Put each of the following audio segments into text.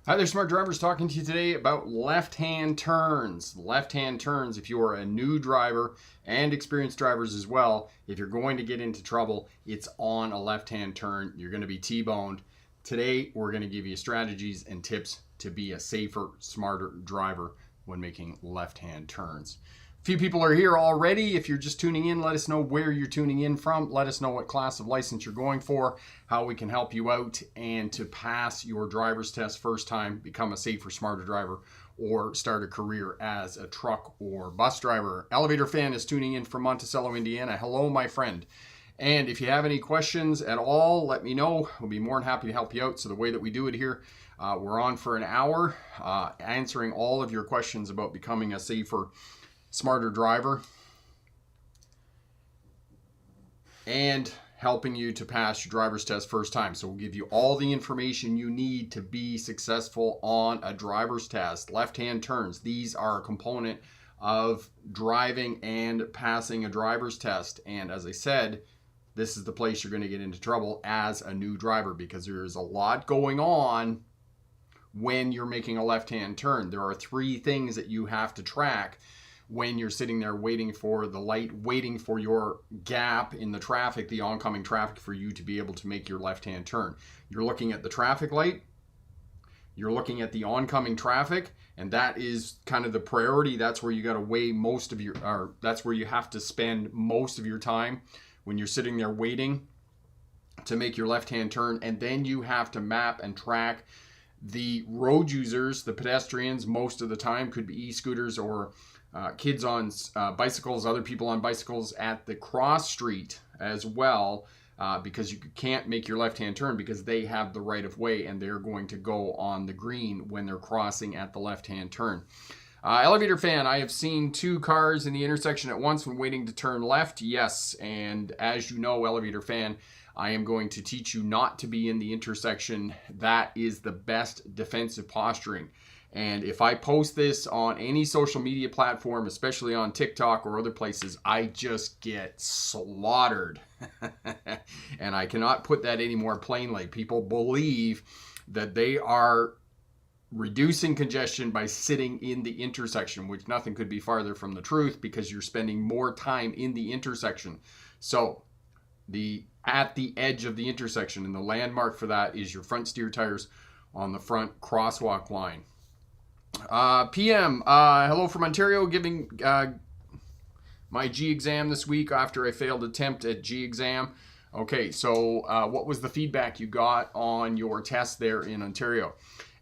Hi there, smart drivers. Talking to you today about left-hand turns. Left-hand turns, if you are a new driver and experienced drivers as well, if you're going to get into trouble, it's on a left-hand turn. You're going to be T-boned. Today, we're going to give you strategies and tips to be a safer, smarter driver when making left-hand turns. A few people are here already. If you're just tuning in, let us know where you're tuning in from. Let us know what class of license you're going for, how we can help you out, and to pass your driver's test first time, become a safer, smarter driver, or start a career as a truck or bus driver. Elevator Fan is tuning in from Monticello, Indiana. Hello, my friend. And if you have any questions at all, let me know. We'll be more than happy to help you out. So the way that we do it here, we're on for an hour, answering all of your questions about becoming a safer, smarter driver and helping you to pass your driver's test first time. So we'll give you all the information you need to be successful on a driver's test. Left-hand turns, these are a component of driving and passing a driver's test. And as I said, this is the place you're going to get into trouble as a new driver, because there's a lot going on when you're making a left-hand turn. There are three things that you have to track when you're sitting there waiting for the light, waiting for your gap in the traffic, the oncoming traffic, for you to be able to make your left-hand turn. You're looking at the traffic light, you're looking at the oncoming traffic, and that is kind of the priority. That's where you got to weigh most of your, or that's where you have to spend most of your time when you're sitting there waiting to make your left-hand turn. And then you have to map and track the road users, the pedestrians. Most of the time could be e-scooters or kids on bicycles, other people on bicycles at the cross street as well, because you can't make your left-hand turn because they have the right of way and they're going to go on the green when they're crossing at the left-hand turn. Elevator Fan, I have seen two cars in the intersection at once when waiting to turn left. Yes, and as you know, Elevator Fan, I am going to teach you not to be in the intersection. That is the best defensive posturing. And if I post this on any social media platform, especially on TikTok or other places, I just get slaughtered. And I cannot put that any more plainly. People believe that they are reducing congestion by sitting in the intersection, which nothing could be farther from the truth, because you're spending more time in the intersection. So at the edge of the intersection, and the landmark for that is your front steer tires on the front crosswalk line. PM, hello from Ontario, giving my G exam this week after I failed attempt at G exam. Okay, so what was the feedback you got on your test there in Ontario?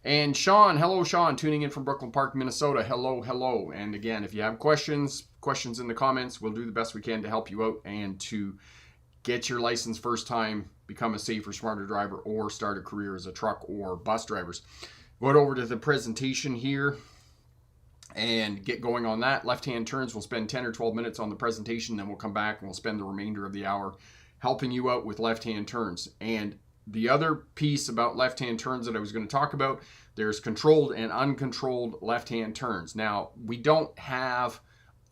And Sean, hello Sean, tuning in from Brooklyn Park, Minnesota. Hello, hello. And again, if you have questions in the comments, we'll do the best we can to help you out and to get your license first time, become a safer, smarter driver, or start a career as a truck or bus drivers. Go over to the presentation here and get going on that. Left-hand turns, we'll spend 10 or 12 minutes on the presentation, then we'll come back and we'll spend the remainder of the hour helping you out with left-hand turns. And the other piece about left-hand turns that I was going to talk about, there's controlled and uncontrolled left-hand turns. Now, we don't have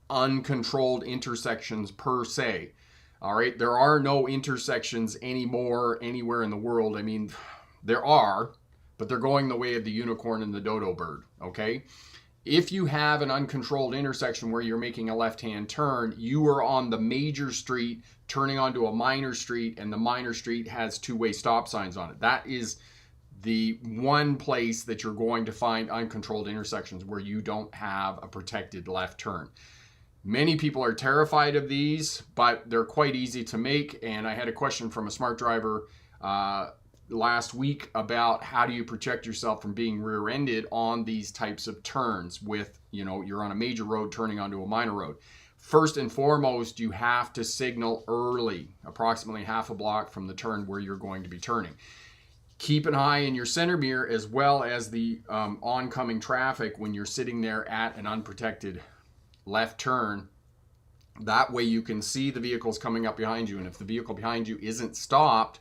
uncontrolled intersections per se. All right, there are no intersections anymore anywhere in the world. I mean, there are, but they're going the way of the unicorn and the dodo bird, okay? If you have an uncontrolled intersection where you're making a left-hand turn, you are on the major street turning onto a minor street, and the minor street has two-way stop signs on it. That is the one place that you're going to find uncontrolled intersections where you don't have a protected left turn. Many people are terrified of these, but they're quite easy to make. And I had a question from a smart driver last week about how do you protect yourself from being rear-ended on these types of turns with, you know, you're on a major road turning onto a minor road. First and foremost, you have to signal early, approximately half a block from the turn where you're going to be turning. Keep an eye in your center mirror as well as the oncoming traffic when you're sitting there at an unprotected left turn. That way you can see the vehicles coming up behind you. And if the vehicle behind you isn't stopped,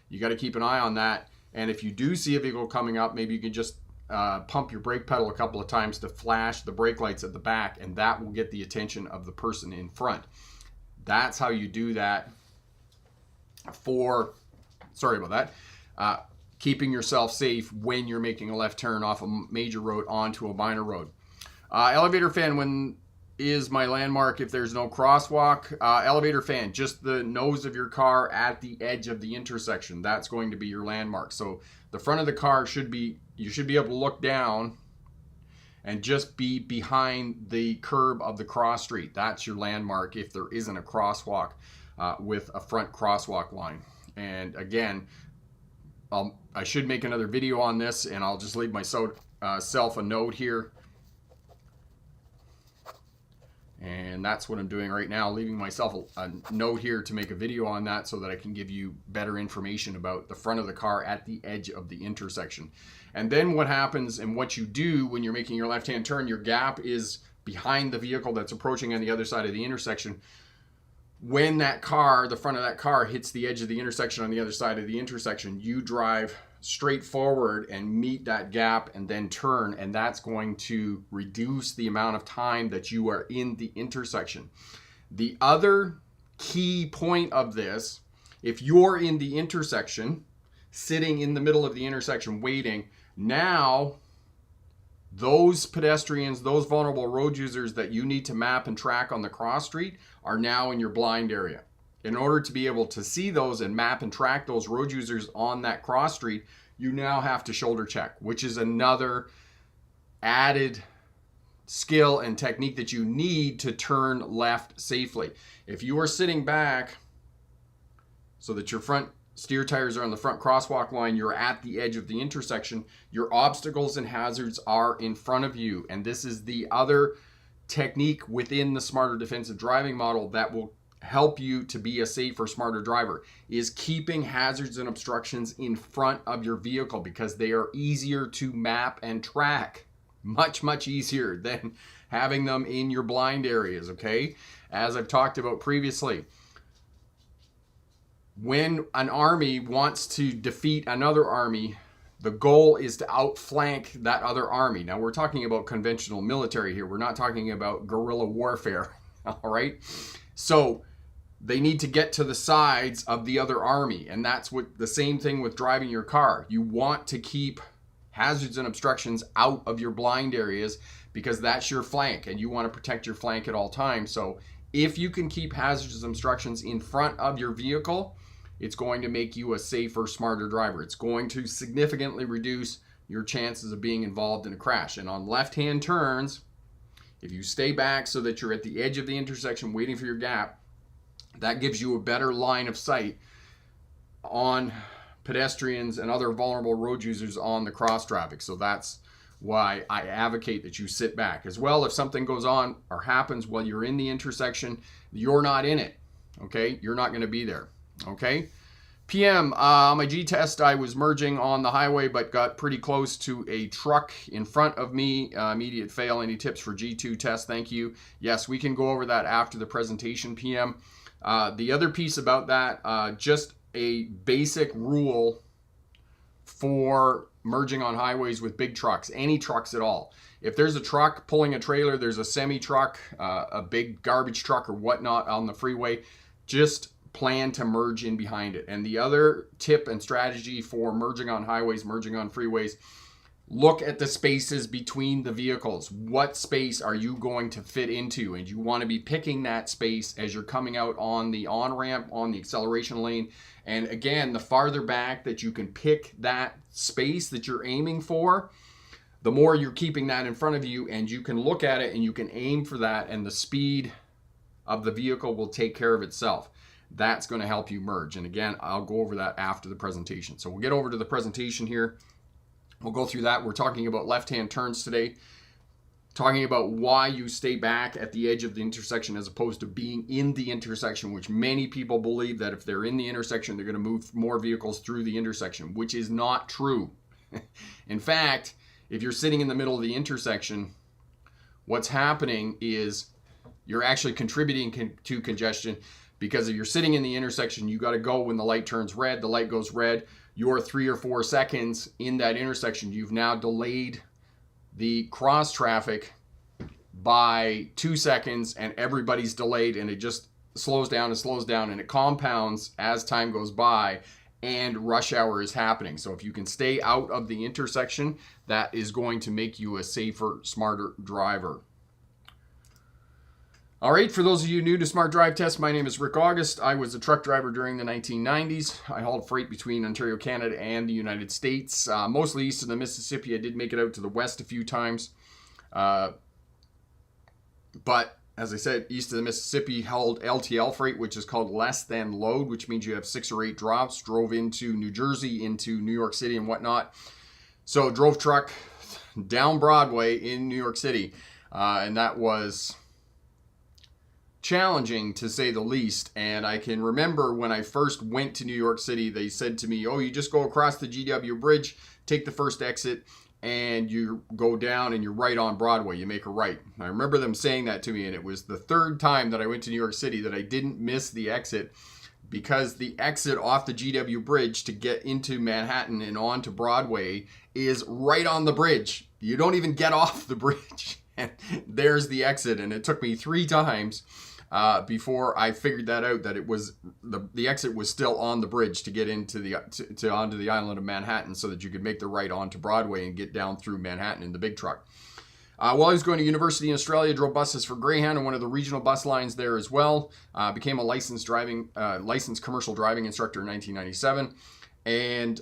you got to keep an eye on that. And if you do see a vehicle coming up, maybe you can just pump your brake pedal a couple of times to flash the brake lights at the back, and that will get the attention of the person in front. That's how you do that sorry about that. keeping yourself safe when you're making a left turn off a major road onto a minor road. Elevator fan, when is my landmark if there's no crosswalk? Elevator fan, just the nose of your car at the edge of the intersection. That's going to be your landmark. So the front of the car should be, you should be able to look down and just be behind the curb of the cross street. That's your landmark if there isn't a crosswalk with a front crosswalk line. And again, I should make another video on this, and I'll just leave myself a note here. And that's what I'm doing right now, leaving myself a note here to make a video on that so that I can give you better information about the front of the car at the edge of the intersection. And then what happens and what you do when you're making your left-hand turn, your gap is behind the vehicle that's approaching on the other side of the intersection. When that car, the front of that car, hits the edge of the intersection on the other side of the intersection, you drive straight forward and meet that gap and then turn, and that's going to reduce the amount of time that you are in the intersection. The other key point of this, if you're in the intersection, sitting in the middle of the intersection waiting, now those pedestrians, those vulnerable road users that you need to map and track on the cross street are now in your blind area. In order to be able to see those and map and track those road users on that cross street, you now have to shoulder check, which is another added skill and technique that you need to turn left safely. If you are sitting back so that your front steer tires are on the front crosswalk line, you're at the edge of the intersection, your obstacles and hazards are in front of you. And this is the other technique within the smarter defensive driving model that will help you to be a safer, smarter driver, is keeping hazards and obstructions in front of your vehicle, because they are easier to map and track. Much easier than having them in your blind areas, okay? As I've talked about previously, when an army wants to defeat another army, the goal is to outflank that other army. Now, we're talking about conventional military here. We're not talking about guerrilla warfare, all right? So they need to get to the sides of the other army, and that's what the same thing with driving your car. You want to keep hazards and obstructions out of your blind areas because that's your flank, and you want to protect your flank at all times. So if you can keep hazards and obstructions in front of your vehicle, it's going to make you a safer, smarter driver. It's going to significantly reduce your chances of being involved in a crash. And on left-hand turns, if you stay back so that you're at the edge of the intersection waiting for your gap, that gives you a better line of sight on pedestrians and other vulnerable road users on the cross traffic. So that's why I advocate that you sit back. As well, if something goes on or happens while you're in the intersection, you're not in it, okay? You're not going to be there, okay? PM, my G test, I was merging on the highway but got pretty close to a truck in front of me. Immediate fail. Any tips for G2 test? Thank you. Yes, we can go over that after the presentation, PM. The other piece about that, just a basic rule for merging on highways with big trucks, any trucks at all. If there's a truck pulling a trailer, there's a semi-truck, a big garbage truck or whatnot on the freeway, just plan to merge in behind it. And the other tip and strategy for merging on highways, merging on freeways, look at the spaces between the vehicles. What space are you going to fit into? And you want to be picking that space as you're coming out on the on-ramp, on the acceleration lane. And again, the farther back that you can pick that space that you're aiming for, the more you're keeping that in front of you, and you can look at it and you can aim for that, and the speed of the vehicle will take care of itself. That's going to help you merge. And again, I'll go over that after the presentation. So we'll get over to the presentation here. We'll go through that. We're talking about left-hand turns today, talking about why you stay back at the edge of the intersection as opposed to being in the intersection, which many people believe that if they're in the intersection, they're going to move more vehicles through the intersection, which is not true. In fact, if you're sitting in the middle of the intersection, what's happening is you're actually contributing to congestion, because if you're sitting in the intersection, you got to go when the light turns red, the light goes red. You're 3 or 4 seconds in that intersection. You've now delayed the cross traffic by 2 seconds, and everybody's delayed, and it just slows down and slows down, and it compounds as time goes by, and rush hour is happening. So if you can stay out of the intersection, that is going to make you a safer, smarter driver. All right, for those of you new to Smart Drive Test, my name is Rick August. I was a truck driver during the 1990s. I hauled freight between Ontario, Canada, and the United States, mostly east of the Mississippi. I did make it out to the west a few times. But as I said, east of the Mississippi, hauled LTL freight, which is called less than load, which means you have 6 or 8 drops. Drove into New Jersey, into New York City and whatnot. So drove truck down Broadway in New York City. And that was challenging to say the least. And I can remember when I first went to New York City, they said to me, oh, you just go across the GW Bridge, take the first exit, and you go down and you're right on Broadway. You make a right. I remember them saying that to me, and it was the 3rd time that I went to New York City that I didn't miss the exit, because the exit off the GW Bridge to get into Manhattan and onto Broadway is right on the bridge. You don't even get off the bridge, and there's the exit. And it took me 3 times before I figured that out, that it was the exit was still on the bridge to get into onto the island of Manhattan, so that you could make the right onto Broadway and get down through Manhattan in the big truck. While I was going to university in Australia, drove buses for Greyhound and one of the regional bus lines there as well. Became a licensed commercial driving instructor in 1997, and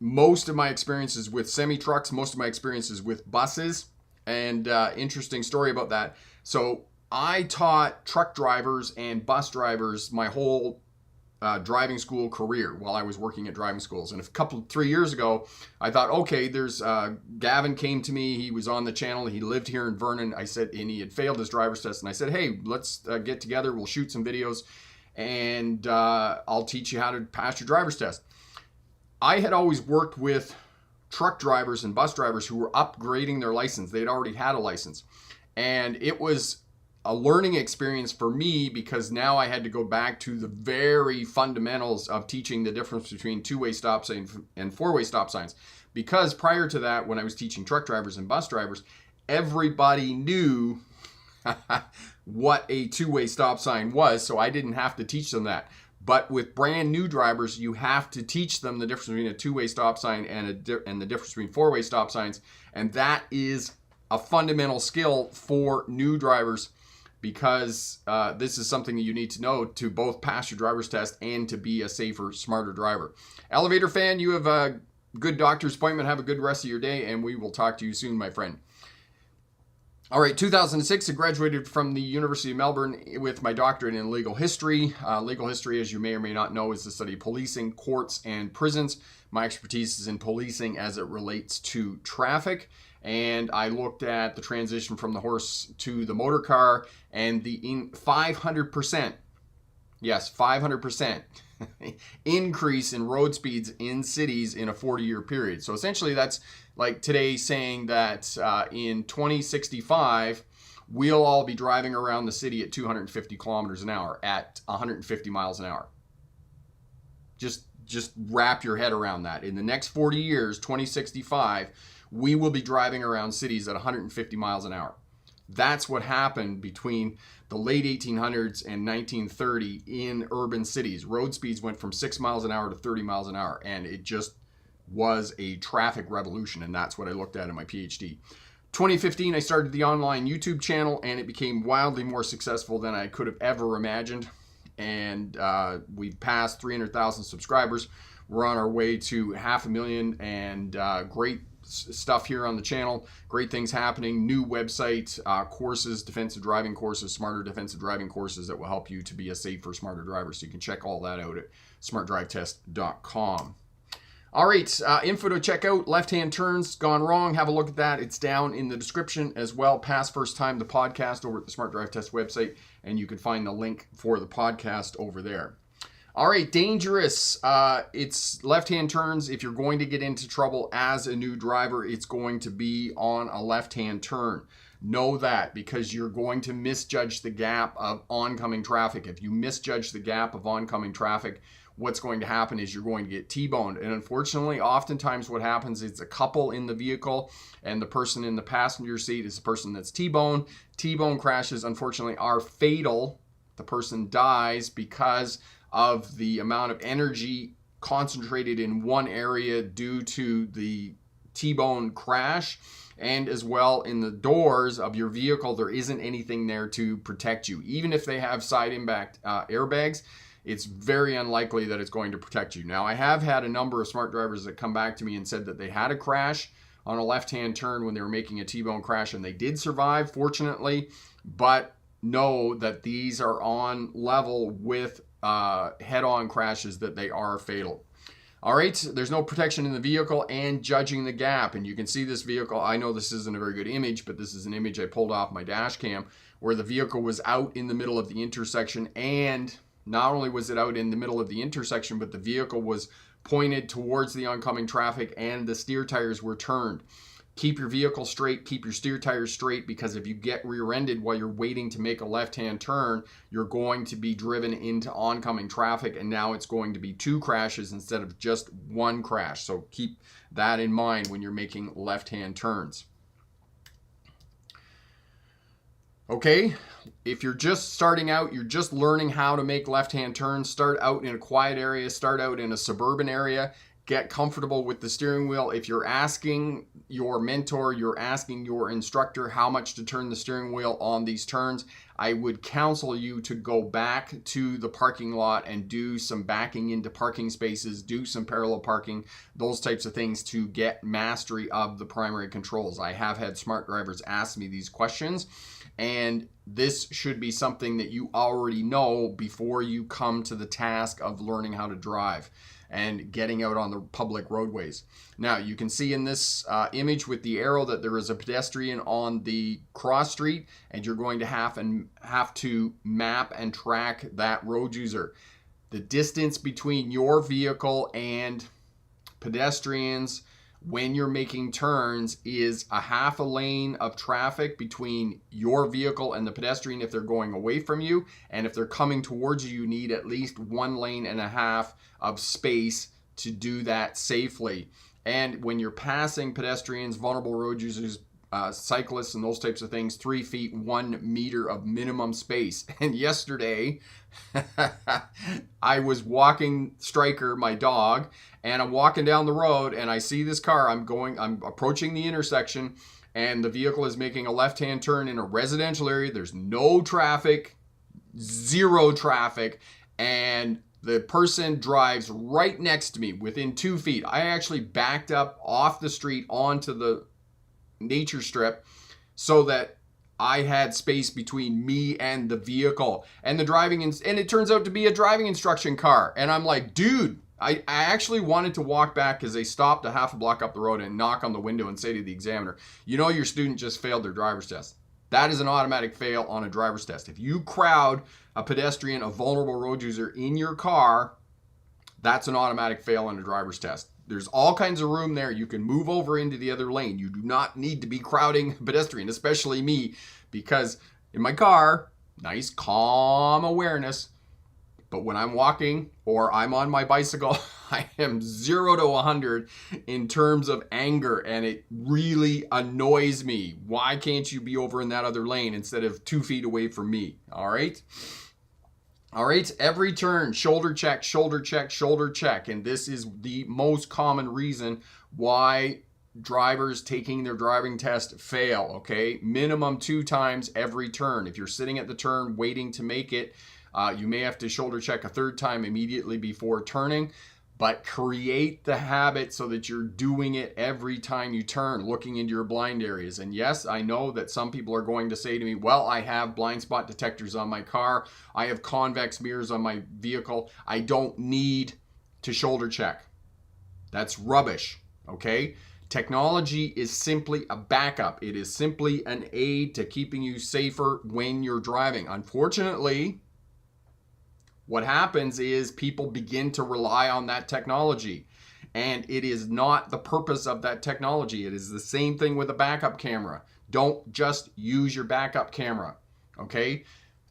most of my experiences with semi trucks, most of my experiences with buses, and interesting story about that. So I taught truck drivers and bus drivers my whole driving school career while I was working at driving schools. And 3 years ago, I thought, okay, there's Gavin came to me. He was on the channel. He lived here in Vernon. I said, and he had failed his driver's test. And I said, hey, let's get together. We'll shoot some videos, and I'll teach you how to pass your driver's test. I had always worked with truck drivers and bus drivers who were upgrading their license. They'd already had a license, and it was a learning experience for me, because now I had to go back to the very fundamentals of teaching the difference between 2-way stop signs and 4-way stop signs. Because prior to that, when I was teaching truck drivers and bus drivers, everybody knew what a 2-way stop sign was, so I didn't have to teach them that. But with brand new drivers, you have to teach them the difference between a 2-way stop sign and the difference between 4-way stop signs, and that is a fundamental skill for new drivers, because this is something that you need to know to both pass your driver's test and to be a safer, smarter driver. Elevator fan, you have a good doctor's appointment. Have a good rest of your day, and we will talk to you soon, my friend. All right, 2006, I graduated from the University of Melbourne with my doctorate in legal history. Legal history, as you may or may not know, is the study of policing, courts, and prisons. My expertise is in policing as it relates to traffic. And I looked at the transition from the horse to the motor car, and the 500%, yes, 500% increase in road speeds in cities in a 40-year period. So essentially that's like today saying that in 2065, we'll all be driving around the city at 250 kilometers an hour at 150 miles an hour. Just wrap your head around that. In the next 40 years, 2065, we will be driving around cities at 150 miles an hour. That's what happened between the late 1800s and 1930 in urban cities. Road speeds went from 6 miles an hour to 30 miles an hour, and it just was a traffic revolution, and that's what I looked at in my PhD. 2015, I started the online YouTube channel, and it became wildly more successful than I could have ever imagined. And we've passed 300,000 subscribers. We're on our way to 500,000, and great stuff here on the channel. Great things happening. New website, courses, defensive driving courses, smarter defensive driving courses that will help you to be a safer, smarter driver. So you can check all that out at smartdrivetest.com. All right, info to check out. Left-hand turns gone wrong. Have a look at that. It's down in the description as well. Pass first time the podcast over at the Smart Drive Test website, and you can find the link for the podcast over there. All right, dangerous. It's left-hand turns. If you're going to get into trouble as a new driver, it's going to be on a left-hand turn. Know that, because you're going to misjudge the gap of oncoming traffic. If you misjudge the gap of oncoming traffic, what's going to happen is you're going to get T-boned. And unfortunately, oftentimes what happens is a couple in the vehicle, and the person in the passenger seat is the person that's T-boned. T-bone crashes, unfortunately, are fatal the person dies because of the amount of energy concentrated in one area due to the T-bone crash. And as well, in the doors of your vehicle, there isn't anything there to protect you. Even if they have side impact airbags, it's very unlikely that it's going to protect you. Now, I have had a number of smart drivers that come back to me and said that they had a crash on a left-hand turn when they were making a T-bone crash, and they did survive, fortunately, but know that these are on level with head-on crashes, that they are fatal. All right, there's no protection in the vehicle and judging the gap. And you can see this vehicle. I know this isn't a very good image, but this is an image I pulled off my dash cam where the vehicle was out in the middle of the intersection. And not only was it out in the middle of the intersection, but the vehicle was pointed towards the oncoming traffic and the steer tires were turned. Keep your vehicle straight, keep your steer tires straight, because if you get rear-ended while you're waiting to make a left-hand turn, you're going to be driven into oncoming traffic, and now it's going to be 2 crashes instead of just 1 crash. So keep that in mind when you're making left-hand turns. Okay, if you're just starting out, you're just learning how to make left-hand turns, start out in a quiet area, start out in a suburban area, get comfortable with the steering wheel. If you're asking your mentor, you're asking your instructor how much to turn the steering wheel on these turns, I would counsel you to go back to the parking lot and do some backing into parking spaces, do some parallel parking, those types of things to get mastery of the primary controls. I have had smart drivers ask me these questions, and this should be something that you already know before you come to the task of learning how to drive and getting out on the public roadways. Now, you can see in this image with the arrow that there is a pedestrian on the cross street, and you're going to have to map and track that road user. The distance between your vehicle and pedestrians when you're making turns is a half a lane of traffic between your vehicle and the pedestrian if they're going away from you, and if they're coming towards you, you need at least 1.5 lanes of space to do that safely. And when you're passing pedestrians, vulnerable road users, cyclists, and those types of things, 3 feet, 1 meter of minimum space. And yesterday, I was walking Striker, my dog, and I'm walking down the road, and I see this car. I'm approaching the intersection, and the vehicle is making a left-hand turn in a residential area. There's no traffic, 0 traffic, and the person drives right next to me within 2 feet. I actually backed up off the street onto the nature strip so that I had space between me and the vehicle. And and it turns out to be a driving instruction car. And I'm like, dude, I actually wanted to walk back because they stopped a half a block up the road and knock on the window and say to the examiner, you know, your student just failed their driver's test. That is an automatic fail on a driver's test. If you crowd a pedestrian, a vulnerable road user in your car, that's an automatic fail on a driver's test. There's all kinds of room there. You can move over into the other lane. You do not need to be crowding a pedestrian, especially me, because in my car, nice, calm awareness. But when I'm walking or I'm on my bicycle, I am 0 to 100 in terms of anger, and it really annoys me. Why can't you be over in that other lane instead of 2 feet away from me? All right. All right, every turn, shoulder check, shoulder check, shoulder check. And this is the most common reason why drivers taking their driving test fail, okay? Minimum 2 times every turn. If you're sitting at the turn waiting to make it, you may have to shoulder check a 3rd time immediately before turning. But create the habit so that you're doing it every time you turn, looking into your blind areas. And yes, I know that some people are going to say to me, well, I have blind spot detectors on my car. I have convex mirrors on my vehicle. I don't need to shoulder check. That's rubbish, okay? Technology is simply a backup. It is simply an aid to keeping you safer when you're driving. Unfortunately, what happens is people begin to rely on that technology, and it is not the purpose of that technology. It is the same thing with a backup camera. Don't just use your backup camera, okay?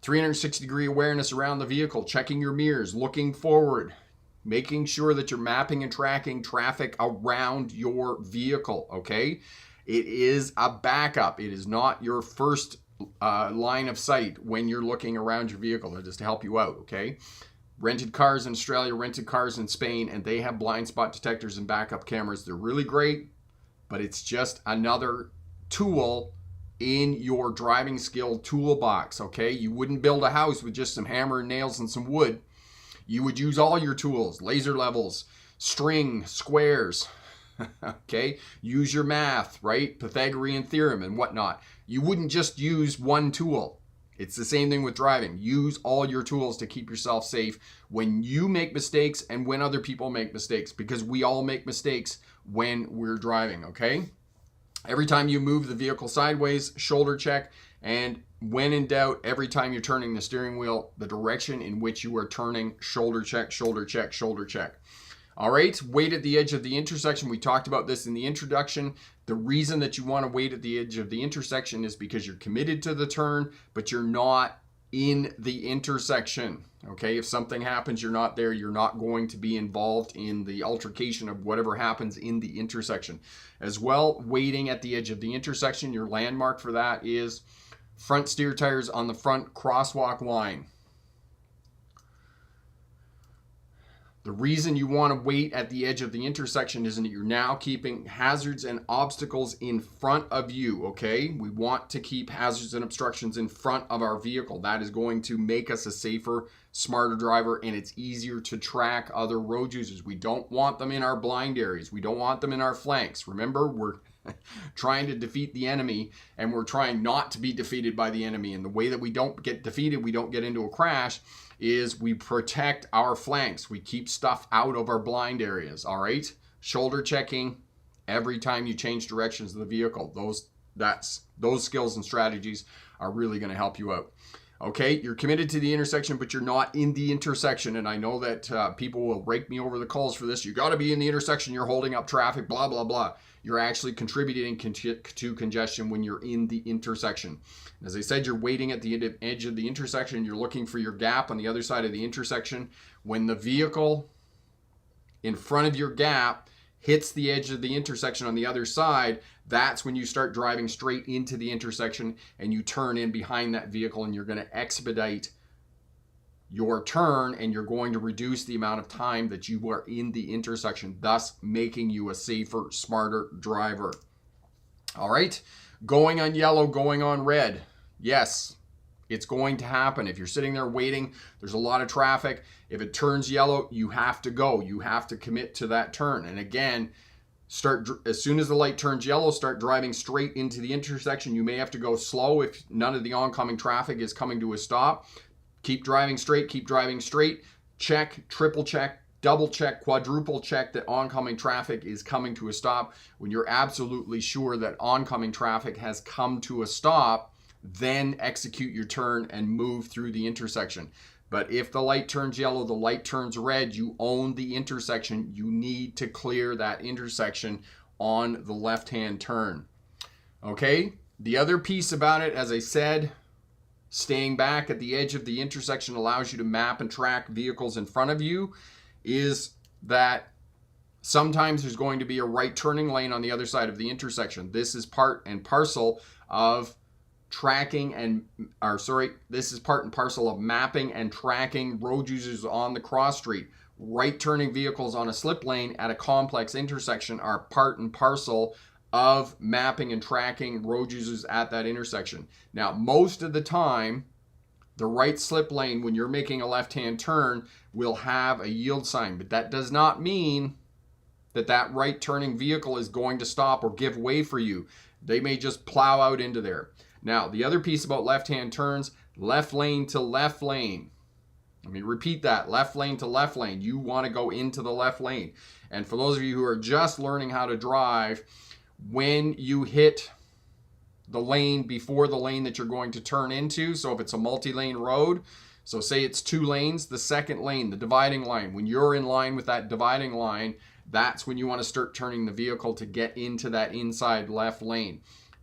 360-degree awareness around the vehicle, checking your mirrors, looking forward, making sure that you're mapping and tracking traffic around your vehicle, okay? It is a backup. It is not your first line of sight when you're looking around your vehicle. They're just to help you out, okay? Rented cars in Australia, rented cars in Spain, and they have blind spot detectors and backup cameras. They're really great, but it's just another tool in your driving skill toolbox, okay? You wouldn't build a house with just some hammer and nails and some wood. You would use all your tools, laser levels, string, squares, okay? Use your math, right? Pythagorean theorem and whatnot. You wouldn't just use one tool. It's the same thing with driving. Use all your tools to keep yourself safe when you make mistakes and when other people make mistakes, because we all make mistakes when we're driving, okay? Every time you move the vehicle sideways, shoulder check, and when in doubt, every time you're turning the steering wheel, the direction in which you are turning, shoulder check, shoulder check, shoulder check. All right, wait at the edge of the intersection. We talked about this in the introduction. The reason that you want to wait at the edge of the intersection is because you're committed to the turn, but you're not in the intersection. Okay, if something happens, you're not there. You're not going to be involved in the altercation of whatever happens in the intersection. As well, waiting at the edge of the intersection, your landmark for that is front steer tires on the front crosswalk line. The reason you want to wait at the edge of the intersection is that you're now keeping hazards and obstacles in front of you, okay? We want to keep hazards and obstructions in front of our vehicle. That is going to make us a safer, smarter driver, and it's easier to track other road users. We don't want them in our blind areas. We don't want them in our flanks. Remember, we're trying to defeat the enemy, and we're trying not to be defeated by the enemy. And the way that we don't get defeated, we don't get into a crash, is we protect our flanks. We keep stuff out of our blind areas, all right? Shoulder checking every time you change directions of the vehicle. Those skills and strategies are really going to help you out. Okay, you're committed to the intersection, but you're not in the intersection. And I know that people will rake me over the coals for this. You got to be in the intersection. You're holding up traffic, blah, blah, blah. You're actually contributing to congestion when you're in the intersection. As I said, you're waiting at the edge of the intersection. You're looking for your gap on the other side of the intersection. When the vehicle in front of your gap hits the edge of the intersection on the other side, that's when you start driving straight into the intersection and you turn in behind that vehicle, and you're going to expedite your turn, and you're going to reduce the amount of time that you are in the intersection, thus making you a safer, smarter driver. All right, going on yellow, going on red. Yes, it's going to happen. If you're sitting there waiting, there's a lot of traffic. If it turns yellow, you have to go. You have to commit to that turn. And again, start as soon as the light turns yellow, start driving straight into the intersection. You may have to go slow if none of the oncoming traffic is coming to a stop. Keep driving straight, keep driving straight. Check, triple check, double check, quadruple check that oncoming traffic is coming to a stop. When you're absolutely sure that oncoming traffic has come to a stop, then execute your turn and move through the intersection. But if the light turns yellow, the light turns red, you own the intersection. You need to clear that intersection on the left-hand turn. Okay? The other piece about it, as I said, staying back at the edge of the intersection allows you to map and track vehicles in front of you, is that sometimes there's going to be a right turning lane on the other side of the intersection. This is part and parcel of this is part and parcel of mapping and tracking road users on the cross street. Right turning vehicles on a slip lane at a complex intersection are part and parcel of mapping and tracking road users at that intersection. Now, most of the time, the right slip lane, when you're making a left-hand turn, will have a yield sign, but that does not mean that that right turning vehicle is going to stop or give way for you. They may just plow out into there. Now, the other piece about left-hand turns, left lane to left lane. Let me repeat that, left lane to left lane. You want to go into the left lane. And for those of you who are just learning how to drive, when you hit the lane before the lane that you're going to turn into, so if it's a multi-lane road, so say it's 2 lanes, the second lane, the dividing line, when you're in line with that dividing line, that's when you want to start turning the vehicle to get into that inside left lane.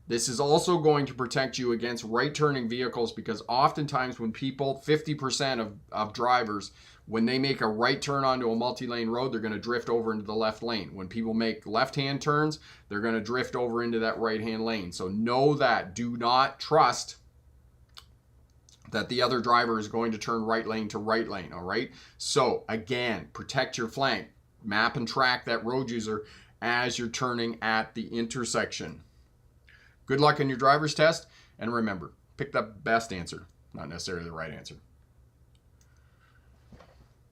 This is also going to protect you against right turning vehicles, because oftentimes when people, 50% of drivers, when they make a right turn onto a multi-lane road, they're going to drift over into the left lane. When people make left-hand turns, they're going to drift over into that right-hand lane. So know that. Do not trust that the other driver is going to turn right lane to right lane, all right? So again, protect your flank. Map and track that road user as you're turning at the intersection. Good luck on your driver's test, and remember, pick the best answer, not necessarily the right answer.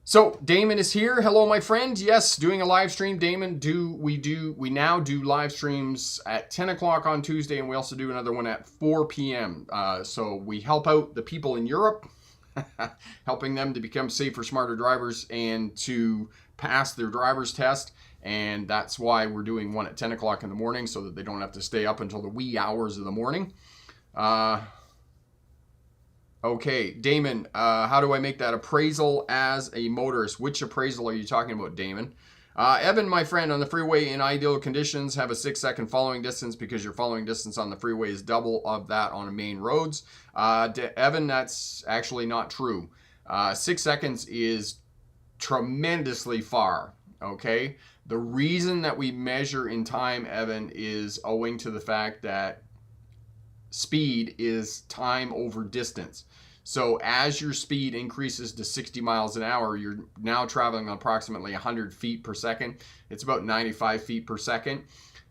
So Damon is here. Hello, my friend. Yes, doing a live stream. Damon, we now do live streams at 10 o'clock on Tuesday, and we also do another one at 4 p.m. So we help out the people in Europe, helping them to become safer, smarter drivers and to pass their driver's test. And that's why we're doing one at 10 o'clock in the morning, so that they don't have to stay up until the wee hours of the morning. Okay, Damon, how do I make that appraisal as a motorist? Which appraisal are you talking about, Damon? Evan, my friend, on the freeway in ideal conditions, have a 6-second following distance because your following distance on the freeway is double of that on main roads. Evan, that's actually not true. 6 seconds is tremendously far, okay? The reason that we measure in time, Evan, is owing to the fact that speed is time over distance. So as your speed increases to 60 miles an hour, you're now traveling approximately 100 feet per second. It's about 95 feet per second.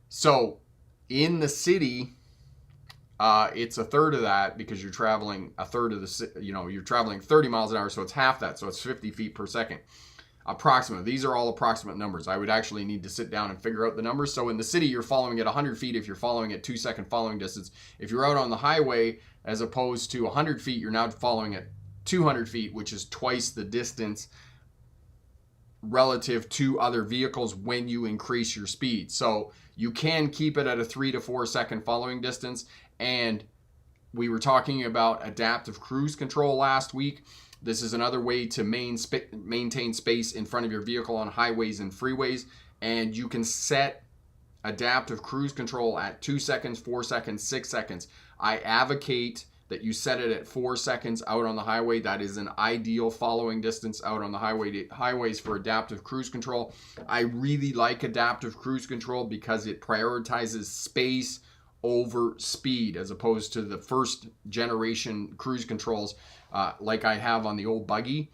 So in the city, it's a third of that because you're traveling a third of the, you're traveling 30 miles an hour. So it's half that. So it's 50 feet per second. Approximate. These are all approximate numbers. I would actually need to sit down and figure out the numbers. So in the city, you're following at 100 feet if you're following at 2-second following distance. If you're out on the highway, as opposed to 100 feet, you're now following at 200 feet, which is twice the distance relative to other vehicles when you increase your speed. So you can keep it at a 3 to 4 second following distance. And we were talking about adaptive cruise control last week. This is another way to maintain space in front of your vehicle on highways and freeways. And you can set adaptive cruise control at 2 seconds, 4 seconds, 6 seconds. I advocate that you set it at 4 seconds out on the highway. That is an ideal following distance out on the highways for adaptive cruise control. I really like adaptive cruise control because it prioritizes space over speed as opposed to the first generation cruise controls like I have on the old buggy,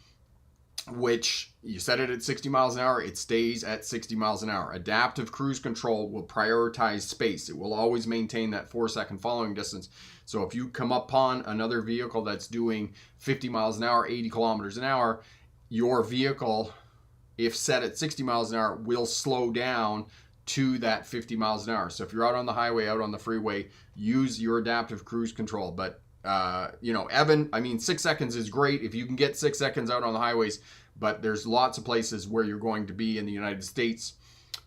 which you set it at 60 miles an hour, it stays at 60 miles an hour. Adaptive cruise control will prioritize space. It will always maintain that 4-second following distance. So if you come upon another vehicle that's doing 50 miles an hour, 80 kilometers an hour, your vehicle, if set at 60 miles an hour, will slow down to that 50 miles an hour. So if you're out on the highway, out on the freeway, use your adaptive cruise control. But Evan, I mean, 6 seconds is great if you can get 6 seconds out on the highways, but there's lots of places where you're going to be in the United States,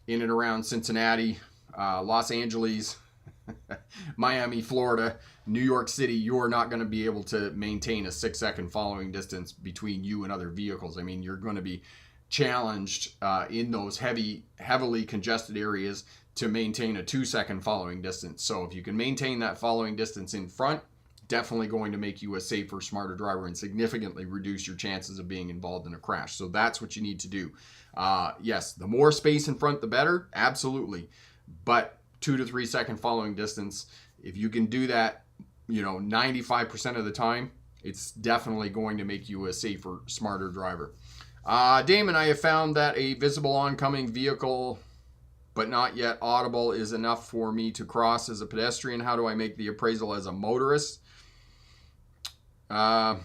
in and around Cincinnati, Los Angeles, Miami, Florida, New York City. You're not going to be able to maintain a 6-second following distance between you and other vehicles. I mean, you're going to be challenged in those heavily congested areas to maintain a 2-second following distance. So if you can maintain that following distance in front, definitely going to make you a safer, smarter driver and significantly reduce your chances of being involved in a crash. So that's what you need to do. Yes, the more space in front, the better. Absolutely. But 2 to 3 second following distance, if you can do that, 95% of the time, it's definitely going to make you a safer, smarter driver. Damon, I have found that a visible oncoming vehicle but not yet audible is enough for me to cross as a pedestrian. How do I make the appraisal as a motorist? Okay.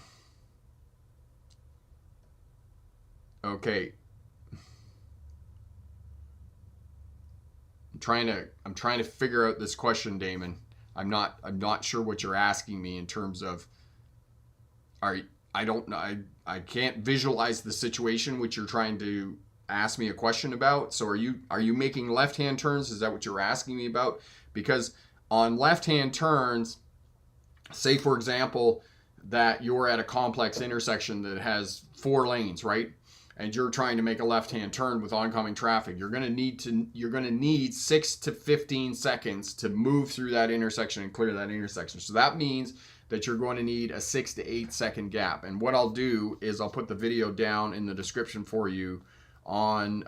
I'm trying to figure out this question, Damon. I'm not sure what you're asking me in terms of, I don't know. I can't visualize the situation which you're trying to ask me a question about. So are you making left-hand turns? Is that what you're asking me about? Because on left-hand turns, say for example that you're at a complex intersection that has 4 lanes, right? And you're trying to make a left-hand turn with oncoming traffic, you're going to need 6 to 15 seconds to move through that intersection and clear that intersection. So that means that you're going to need a 6 to 8 second gap. And what I'll do is I'll put the video down in the description for you on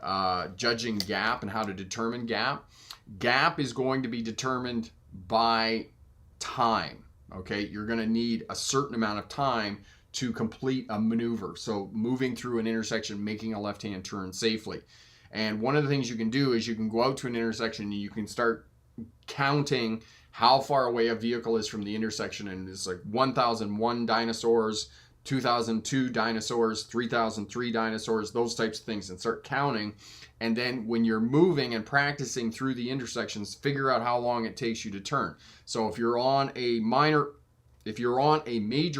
judging gap and how to determine gap. Gap is going to be determined by time. Okay, you're going to need a certain amount of time to complete a maneuver. So moving through an intersection, making a left-hand turn safely. And one of the things you can do is you can go out to an intersection and you can start counting how far away a vehicle is from the intersection. And it's like 1001 dinosaurs, 2002 dinosaurs, 3003 dinosaurs, those types of things, and start counting. And then when you're moving and practicing through the intersections, figure out how long it takes you to turn. So if you're on a major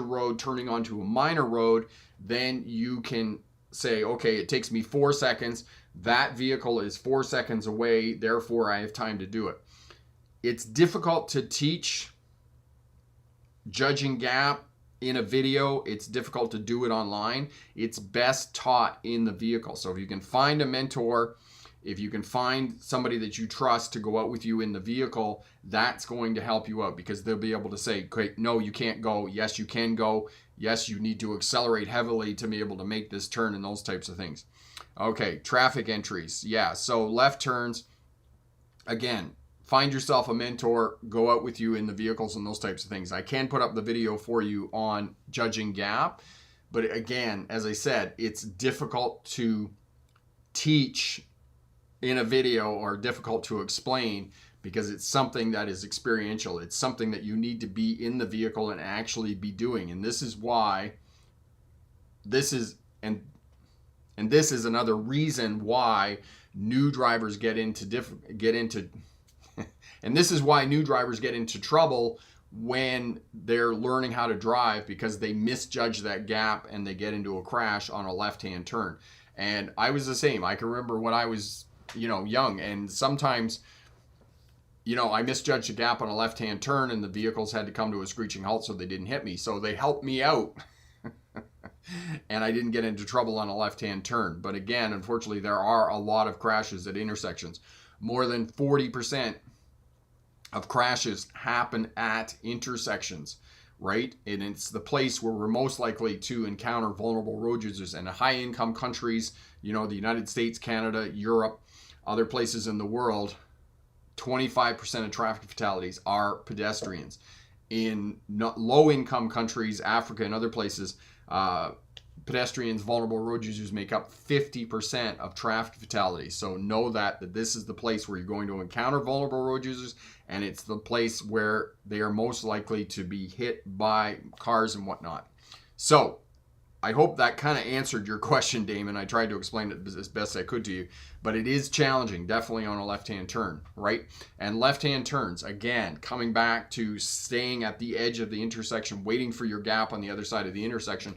road turning onto a minor road, then you can say, okay, it takes me 4 seconds. That vehicle is 4 seconds away, therefore I have time to do it. It's difficult to teach judging gap in a video. It's difficult to do it online. It's best taught in the vehicle. So if you can find a mentor, if you can find somebody that you trust to go out with you in the vehicle, that's going to help you out, because they'll be able to say, okay, no, you can't go. Yes, you can go. Yes, you need to accelerate heavily to be able to make this turn, and those types of things. Okay, traffic entries. Yeah, so left turns, again, find yourself a mentor, go out with you in the vehicles and those types of things. I can put up the video for you on judging gap, but again, as I said, it's difficult to teach in a video or difficult to explain because it's something that is experiential. It's something that you need to be in the vehicle and actually be doing. And this is why this is another reason why new drivers get into and this is why new drivers get into trouble when they're learning how to drive, because they misjudge that gap and they get into a crash on a left-hand turn. And I was the same. I can remember when I was, young, and sometimes, I misjudged a gap on a left-hand turn and the vehicles had to come to a screeching halt so they didn't hit me. So they helped me out and I didn't get into trouble on a left-hand turn. But again, unfortunately, there are a lot of crashes at intersections. More than 40% of crashes happen at intersections, right? And it's the place where we're most likely to encounter vulnerable road users. And high-income countries, the United States, Canada, Europe, other places in the world, 25% of traffic fatalities are pedestrians. In low-income countries, Africa and other places, pedestrians, vulnerable road users make up 50% of traffic fatalities. So know that this is the place where you're going to encounter vulnerable road users, and it's the place where they are most likely to be hit by cars and whatnot. So I hope that kind of answered your question, Damon. I tried to explain it as best I could to you, but it is challenging, definitely on a left-hand turn, right? And left-hand turns, again, coming back to staying at the edge of the intersection, waiting for your gap on the other side of the intersection.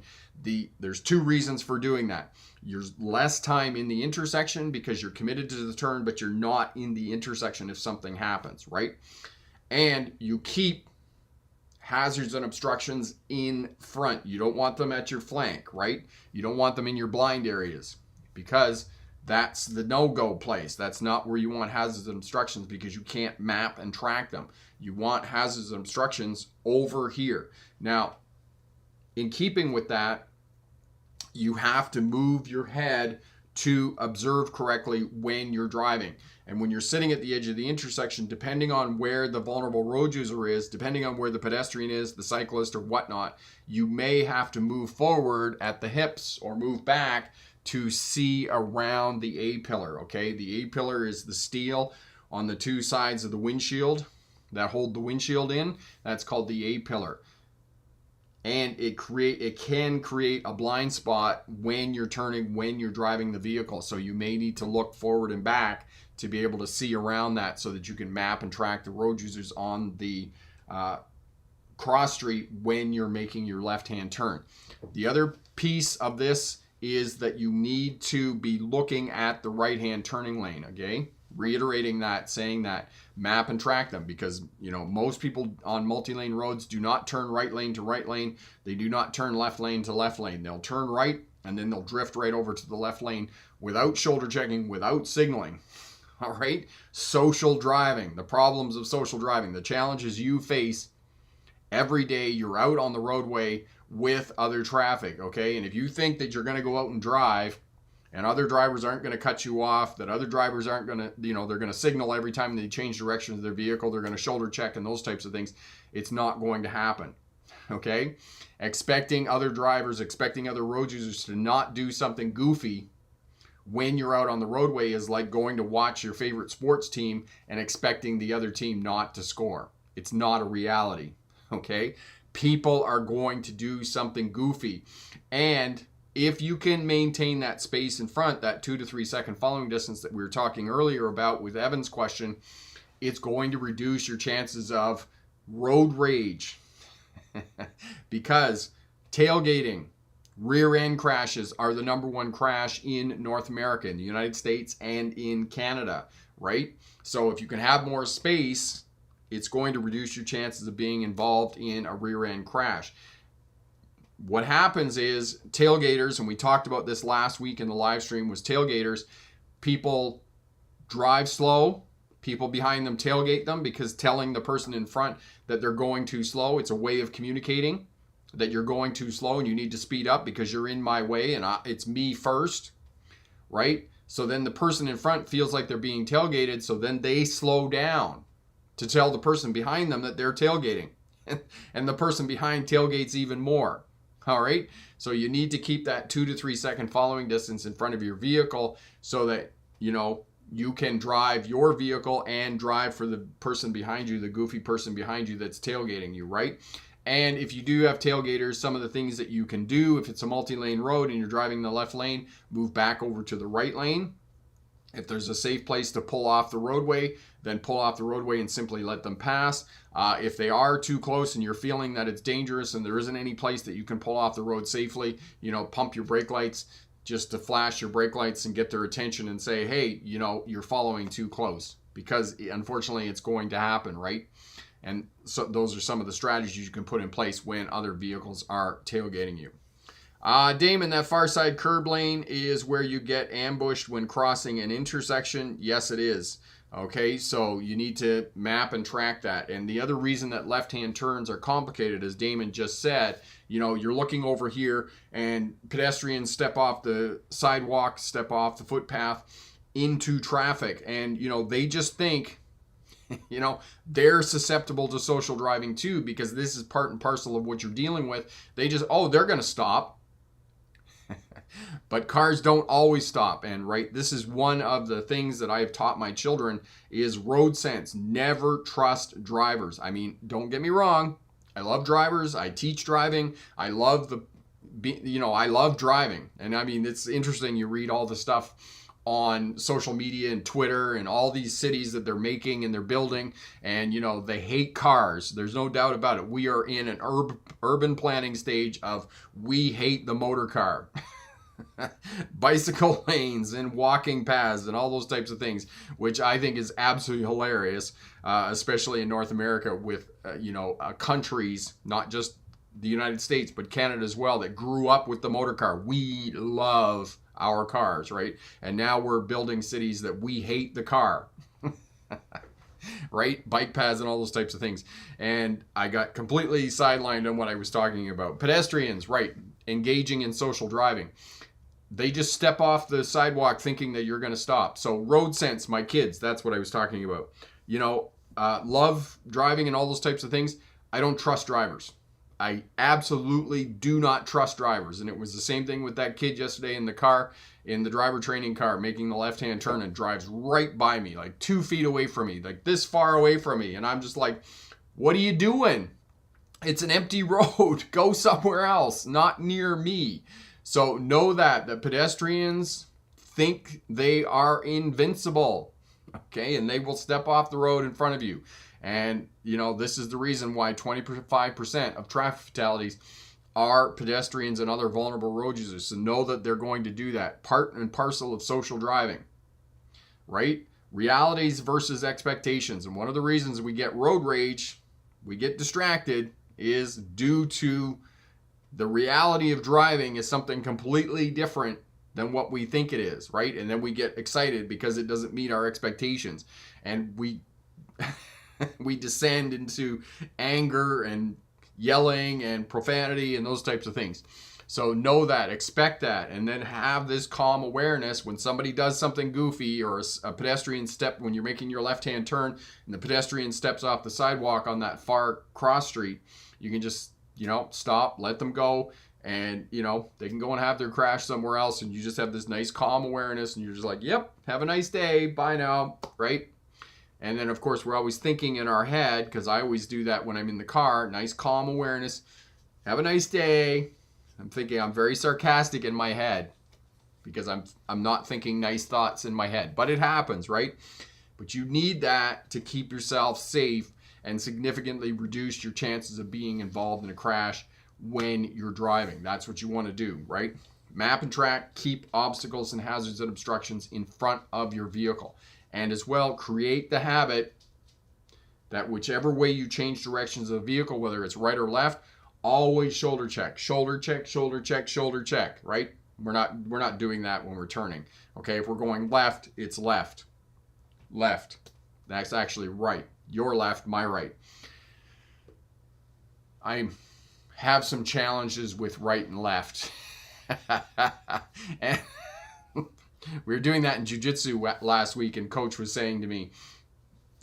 There's two reasons for doing that. There's less time in the intersection because you're committed to the turn, but you're not in the intersection if something happens, right? And you keep hazards and obstructions in front. You don't want them at your flank, right? You don't want them in your blind areas, because that's the no-go place. That's not where you want hazards and obstructions, because you can't map and track them. You want hazards and obstructions over here. Now, in keeping with that, you have to move your head to observe correctly when you're driving. And when you're sitting at the edge of the intersection, depending on where the vulnerable road user is, depending on where the pedestrian is, the cyclist or whatnot, you may have to move forward at the hips or move back to see around the A-pillar, okay? The A-pillar is the steel on the two sides of the windshield that hold the windshield in. That's called the A-pillar. And it can create a blind spot when you're turning, when you're driving the vehicle. So you may need to look forward and back to be able to see around that so that you can map and track the road users on the cross street when you're making your left-hand turn. The other piece of this is that you need to be looking at the right-hand turning lane, okay? Reiterating that, saying that, map and track them, because most people on multi-lane roads do not turn right lane to right lane. They do not turn left lane to left lane. They'll turn right and then they'll drift right over to the left lane without shoulder checking, without signaling. All right? Social driving, the problems of social driving, the challenges you face every day you're out on the roadway with other traffic, okay? And if you think that you're going to go out and drive and other drivers aren't going to cut you off, that other drivers aren't going to, they're going to signal every time they change direction of their vehicle, they're going to shoulder check and those types of things. It's not going to happen. Okay? Expecting other drivers, expecting other road users to not do something goofy when you're out on the roadway is like going to watch your favorite sports team and expecting the other team not to score. It's not a reality. Okay? People are going to do something goofy. And if you can maintain that space in front, that 2 to 3 second following distance that we were talking earlier about with Evan's question, it's going to reduce your chances of road rage. Because tailgating, rear end crashes are the number one crash in North America, in the United States and in Canada, right? So if you can have more space, it's going to reduce your chances of being involved in a rear end crash. What happens is tailgaters, and we talked about this last week in the live stream, was tailgaters. People drive slow. People behind them tailgate them because telling the person in front that they're going too slow, it's a way of communicating that you're going too slow and you need to speed up because you're in my way and it's me first, right? So then the person in front feels like they're being tailgated, so then they slow down to tell the person behind them that they're tailgating. And the person behind tailgates even more. All right, so you need to keep that 2 to 3 second following distance in front of your vehicle so that, you can drive your vehicle and drive for the person behind you, the goofy person behind you that's tailgating you, right? And if you do have tailgaters, some of the things that you can do, if it's a multi-lane road and you're driving the left lane, move back over to the right lane. If there's a safe place to pull off the roadway, then pull off the roadway and simply let them pass. If they are too close and you're feeling that it's dangerous and there isn't any place that you can pull off the road safely, pump your brake lights just to flash your brake lights and get their attention and say, hey, you're following too close, because unfortunately it's going to happen, right? And so those are some of the strategies you can put in place when other vehicles are tailgating you. Damon, that far side curb lane is where you get ambushed when crossing an intersection. Yes, it is. Okay, so you need to map and track that. And the other reason that left-hand turns are complicated, as Damon just said, you're looking over here and pedestrians step off the sidewalk, step off the footpath into traffic. And, they just think, they're susceptible to social driving too, because this is part and parcel of what you're dealing with. They just, they're going to stop. But cars don't always stop. And this is one of the things that I've taught my children is road sense. Never trust drivers. I mean, don't get me wrong. I love drivers. I teach driving. I love I love driving. And I mean, it's interesting. You read all the stuff on social media and Twitter and all these cities that they're making and they're building, and they hate cars. There's no doubt about it. We are in an urban planning stage of we hate the motor car. Bicycle lanes and walking paths and all those types of things, which I think is absolutely hilarious, especially in North America with countries, not just the United States but Canada as well, that grew up with the motor car. We love our cars, right? And now we're building cities that we hate the car. Right? Bike paths and all those types of things. And I got completely sidelined on what I was talking about. Pedestrians, right? Engaging in social driving. They just step off the sidewalk thinking that you're going to stop. So road sense, my kids, that's what I was talking about. Love driving and all those types of things. I don't trust drivers. I absolutely do not trust drivers. And it was the same thing with that kid yesterday in the car, in the driver training car, making the left-hand turn and drives right by me, like 2 feet away from me, like this far away from me. And I'm just like, what are you doing? It's an empty road. Go somewhere else, not near me. So know that pedestrians think they are invincible, okay? And they will step off the road in front of you. And, this is the reason why 25% of traffic fatalities are pedestrians and other vulnerable road users. So know that they're going to do that. Part and parcel of social driving, right? Realities versus expectations. And one of the reasons we get road rage, we get distracted, is due to the reality of driving is something completely different than what we think it is, right? And then we get excited because it doesn't meet our expectations. And we we descend into anger and, yelling and profanity and those types of things. So know that, expect that, and then have this calm awareness when somebody does something goofy, or a pedestrian step when you're making your left-hand turn and the pedestrian steps off the sidewalk on that far cross street. You can just, stop, let them go, and, they can go and have their crash somewhere else, and you just have this nice calm awareness, and you're just like, yep, have a nice day, bye now, right? And then, of course, we're always thinking in our head, because I always do that when I'm in the car, nice calm awareness, have a nice day. I'm thinking, I'm very sarcastic in my head because I'm not thinking nice thoughts in my head, but it happens, right? But you need that to keep yourself safe and significantly reduce your chances of being involved in a crash when you're driving. That's what you want to do, right? Map and track, keep obstacles and hazards and obstructions in front of your vehicle. And as well, create the habit that whichever way you change directions of the vehicle, whether it's right or left, always shoulder check, shoulder check, shoulder check, shoulder check, right? We're not doing that when we're turning. Okay, if we're going left, it's left. Left. That's actually right. Your left, my right. I have some challenges with right and left. And we were doing that in jiu-jitsu last week, and coach was saying to me,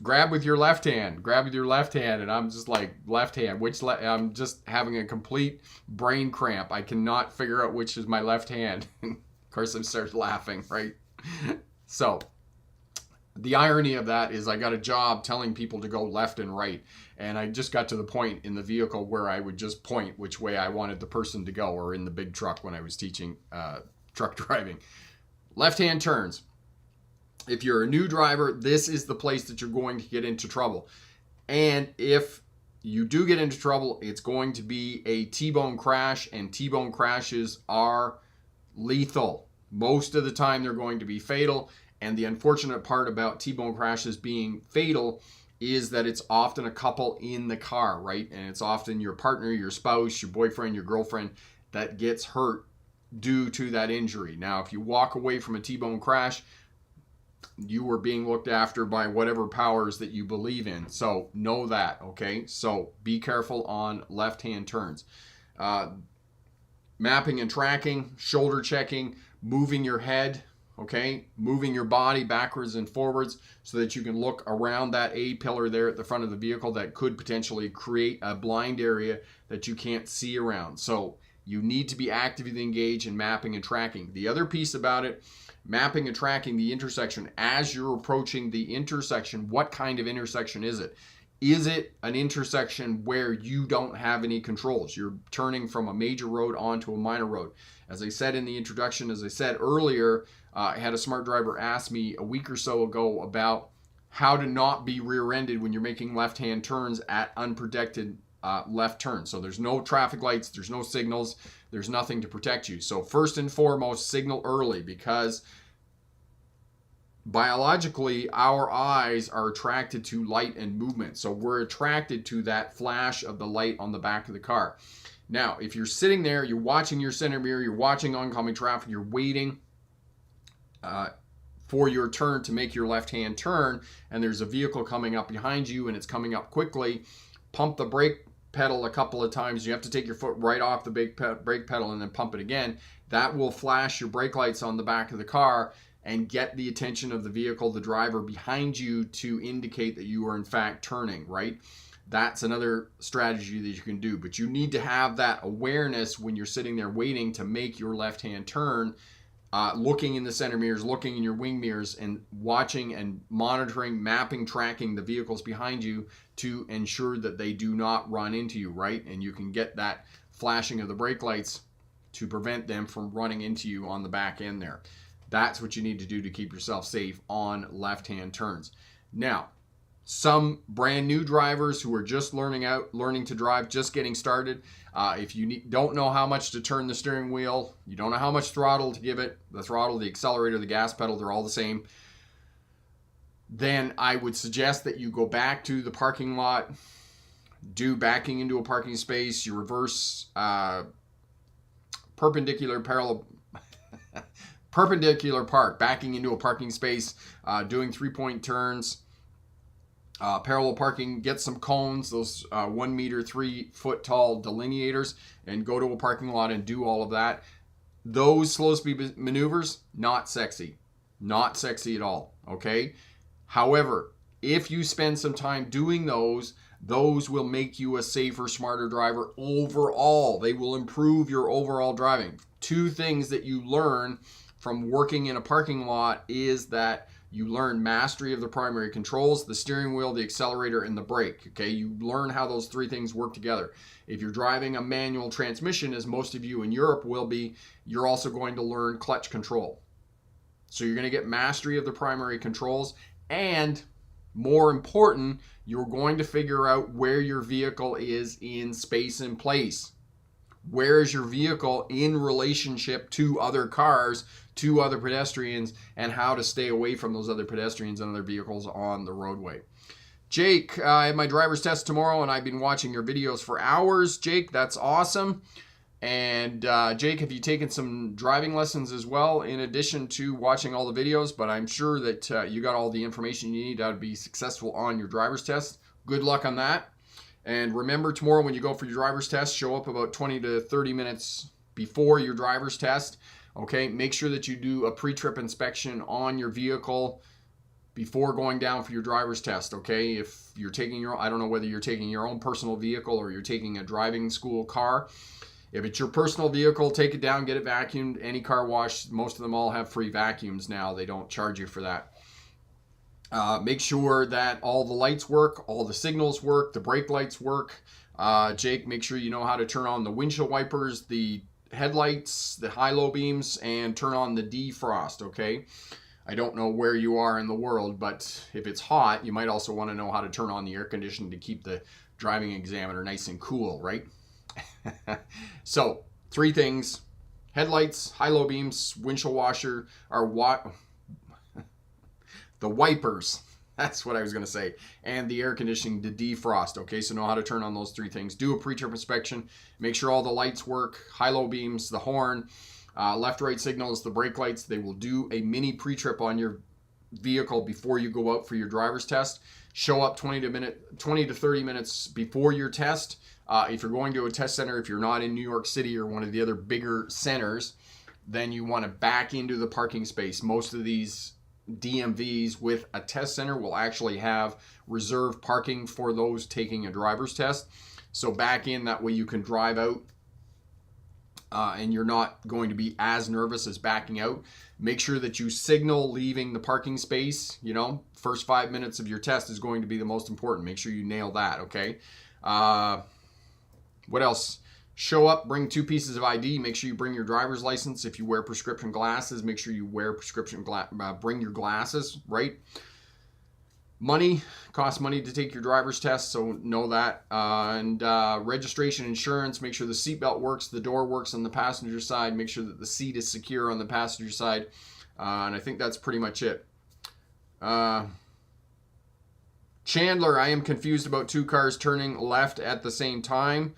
grab with your left hand, and I'm just like, left hand, I'm just having a complete brain cramp. I cannot figure out which is my left hand. Of course, I started laughing, right? So the irony of that is I got a job telling people to go left and right, and I just got to the point in the vehicle where I would just point which way I wanted the person to go, or in the big truck when I was teaching truck driving. Left-hand turns. If you're a new driver, this is the place that you're going to get into trouble. And if you do get into trouble, it's going to be a T-bone crash, and T-bone crashes are lethal. Most of the time, they're going to be fatal. And the unfortunate part about T-bone crashes being fatal is that it's often a couple in the car, right? And it's often your partner, your spouse, your boyfriend, your girlfriend that gets hurt due to that injury. Now, if you walk away from a T-bone crash, you were being looked after by whatever powers that you believe in. So know that, okay? So be careful on left-hand turns. Mapping and tracking, shoulder checking, moving your head, okay? Moving your body backwards and forwards so that you can look around that A pillar there at the front of the vehicle that could potentially create a blind area that you can't see around. So you need to be actively engaged in mapping and tracking. The other piece about it, mapping and tracking the intersection as you're approaching the intersection. What kind of intersection is it? Is it an intersection where you don't have any controls? You're turning from a major road onto a minor road. As I said in the introduction, as I said earlier, I had a smart driver ask me a week or so ago about how to not be rear-ended when you're making left-hand turns at unprotected left turn. So there's no traffic lights, there's no signals, there's nothing to protect you. So first and foremost, signal early, because biologically our eyes are attracted to light and movement. So we're attracted to that flash of the light on the back of the car. Now, if you're sitting there, you're watching your center mirror, you're watching oncoming traffic, you're waiting for your turn to make your left-hand turn, and there's a vehicle coming up behind you and it's coming up quickly, pump the brake pedal a couple of times. You have to take your foot right off the brake pedal and then pump it again. That will flash your brake lights on the back of the car and get the attention of the vehicle, the driver behind you, to indicate that you are in fact turning, right? That's another strategy that you can do. But you need to have that awareness when you're sitting there waiting to make your left-hand turn, looking in the center mirrors, looking in your wing mirrors, and watching and monitoring, mapping, tracking the vehicles behind you to ensure that they do not run into you, right? And you can get that flashing of the brake lights to prevent them from running into you on the back end there. That's what you need to do to keep yourself safe on left-hand turns. Now, some brand new drivers who are just learning to drive, just getting started, if you don't know how much to turn the steering wheel, you don't know how much throttle to give it, the throttle, the accelerator, the gas pedal, they're all the same, then I would suggest that you go back to the parking lot, do backing into a parking space, you reverse perpendicular park, backing into a parking space, doing 3-point turns, Parallel parking, get some cones, those 1 meter, 3 foot tall delineators, and go to a parking lot and do all of that. Those slow speed maneuvers, not sexy. Not sexy at all, okay? However, if you spend some time doing those will make you a safer, smarter driver overall. They will improve your overall driving. 2 things that you learn from working in a parking lot is that you learn mastery of the primary controls, the steering wheel, the accelerator, and the brake. Okay, you learn how those 3 things work together. If you're driving a manual transmission, as most of you in Europe will be, you're also going to learn clutch control. So you're going to get mastery of the primary controls, and more important, you're going to figure out where your vehicle is in space and place. Where is your vehicle in relationship to other cars, to other pedestrians, and how to stay away from those other pedestrians and other vehicles on the roadway. Jake, I have my driver's test tomorrow, and I've been watching your videos for hours. Jake, that's awesome. And Jake, have you taken some driving lessons as well, in addition to watching all the videos? But I'm sure that you got all the information you need to be successful on your driver's test. Good luck on that. And remember, tomorrow when you go for your driver's test, show up about 20 to 30 minutes before your driver's test. Okay, make sure that you do a pre-trip inspection on your vehicle before going down for your driver's test. Okay, if you're taking your, I don't know whether you're taking your own personal vehicle or you're taking a driving school car. If it's your personal vehicle, take it down, get it vacuumed. Any car wash, most of them all have free vacuums now. They don't charge you for that. Make sure that all the lights work, all the signals work, the brake lights work. Jake, make sure you know how to turn on the windshield wipers, the headlights, the high-low beams, and turn on the defrost, okay? I don't know where you are in the world, but if it's hot, you might also want to know how to turn on the air conditioning to keep the driving examiner nice and cool, right? So, 3 things: headlights, high-low beams, windshield washer, or the wipers, that's what I was going to say, and the air conditioning to defrost. Okay, so know how to turn on those 3 things. Do a pre-trip inspection. Make sure all the lights work, high-low beams, the horn, left-right signals, the brake lights. They will do a mini pre-trip on your vehicle before you go out for your driver's test. Show up 20 to 30 minutes before your test. If you're going to a test center, if you're not in New York City or one of the other bigger centers, then you want to back into the parking space. Most of these DMVs with a test center will actually have reserved parking for those taking a driver's test. So back in, that way you can drive out and you're not going to be as nervous as backing out. Make sure that you signal leaving the parking space. You know, first 5 minutes of your test is going to be the most important. Make sure you nail that, okay? What else? Show up, bring 2 pieces of ID. Make sure you bring your driver's license. If you wear prescription glasses, make sure you wear bring your glasses, right? Money, costs money to take your driver's test, so know that. And registration, insurance, make sure the seatbelt works, the door works on the passenger side, make sure that the seat is secure on the passenger side. And I think that's pretty much it. Chandler, I am confused about 2 cars turning left at the same time.